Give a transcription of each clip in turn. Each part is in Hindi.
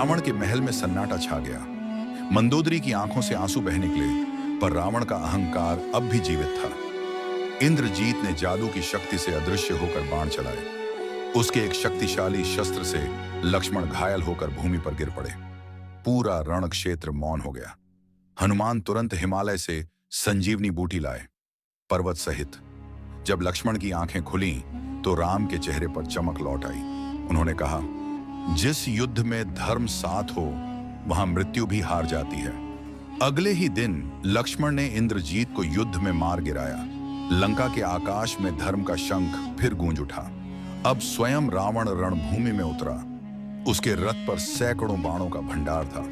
रावण के महल में सन्नाटा छा गया। मंदोदरी की आंखों से आंसू बह निकले, पर रावण का अहंकार अब भी जीवित था। इंद्रजीत ने जादू की शक्ति से अदृश्य होकर बाण चलाए। उसके एक शक्तिशाली शस्त्र से लक्ष्मण घायल होकर भूमि पर गिर पड़े। पूरा रण क्षेत्र मौन हो गया। हनुमान तुरंत हिमालय से संजीवनी बूटी लाए, पर्वत सहित। जब लक्ष्मण की आंखें खुलीं, तो राम के चेहरे पर चमक लौट आई। उन्होंने कहा, जिस युद्ध में धर्म साथ हो, वहां मृत्यु भी हार जाती है। अगले ही दिन लक्ष्मण ने इंद्रजीत को युद्ध में मार गिराया। लंका के आकाश में धर्म का शंख फिर गूंज उठा। अब स्वयं रावण रणभूमि में उतरा। उसके रथ पर सैकड़ों बाणों का भंडार था।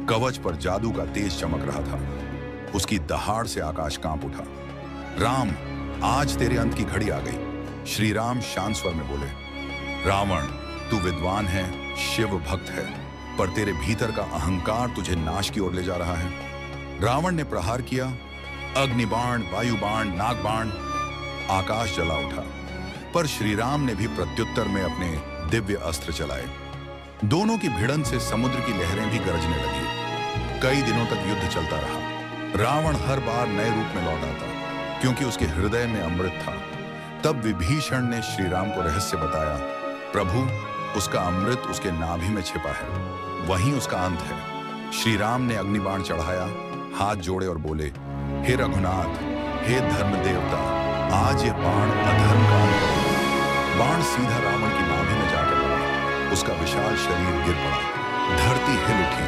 कवच पर जादू का तेज चमक रहा था। उसकी दहाड़ से आकाश कांप उठा। राम, आज तेरे अंत की घड़ी आ गई। श्री राम शांत स्वर में बोले, रावण, तू विद्वान है, शिव भक्त है, पर तेरे भीतर का अहंकार तुझे नाश की ओर ले जा रहा है। रावण ने प्रहार किया। अग्निबाण, वायुबाण, नागबाण, आकाश जला उठा। पर श्री राम ने भी प्रत्युत्तर में अपने दिव्य अस्त्र चलाए। दोनों की भिड़ंत से समुद्र की लहरें भी गरजने लगी। कई दिनों तक युद्ध चलता रहा। रावण हर बार नए रूप में लौट आता, क्योंकि उसके हृदय में अमृत था। तब विभीषण ने श्री राम को रहस्य बताया, प्रभु, उसका अमृत उसके नाभि में छिपा है, वहीं उसका अंत है। श्री राम ने अग्निबाण चढ़ाया, हाथ जोड़े और बोले, हे रघुनाथ, हे धर्म देवता, आज ये बाण अधर्म का अंत करेगा। बाण सीधा रावण की नाभि में जाकर लगा। उसका विशाल शरीर गिर पड़ा। धरती हिल उठी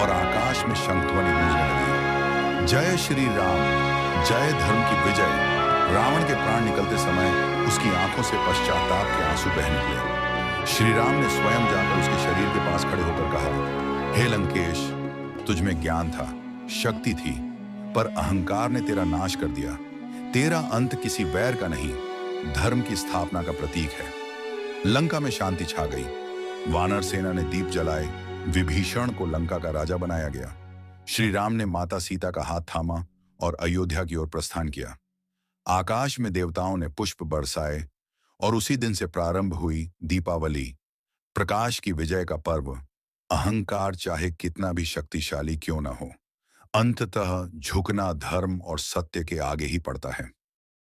और आकाश में शंखध्वनि गूंजने लगी। जय श्री राम, जय धर्म की विजय। रावण के प्राण निकलते समय उसकी आंखों से पश्चाताप के आंसू बह निकले। श्री राम ने स्वयं जाकर उसके शरीर के पास खड़े होकर कहा, हे लंकेश, तुझ में ज्ञान था, शक्ति थी, पर अहंकार ने तेरा नाश कर दिया। तेरा अंत किसी वैर का नहीं, धर्म की स्थापना का प्रतीक है। लंका में शांति छा गई। वानर सेना ने दीप जलाए। विभीषण को लंका का राजा बनाया गया। श्री राम ने माता सीता का हाथ थामा और अयोध्या की ओर प्रस्थान किया। आकाश में देवताओं ने पुष्प बरसाए और उसी दिन से प्रारंभ हुई दीपावली, प्रकाश की विजय का पर्व। अहंकार चाहे कितना भी शक्तिशाली क्यों न हो, अंततः झुकना धर्म और सत्य के आगे ही पड़ता है।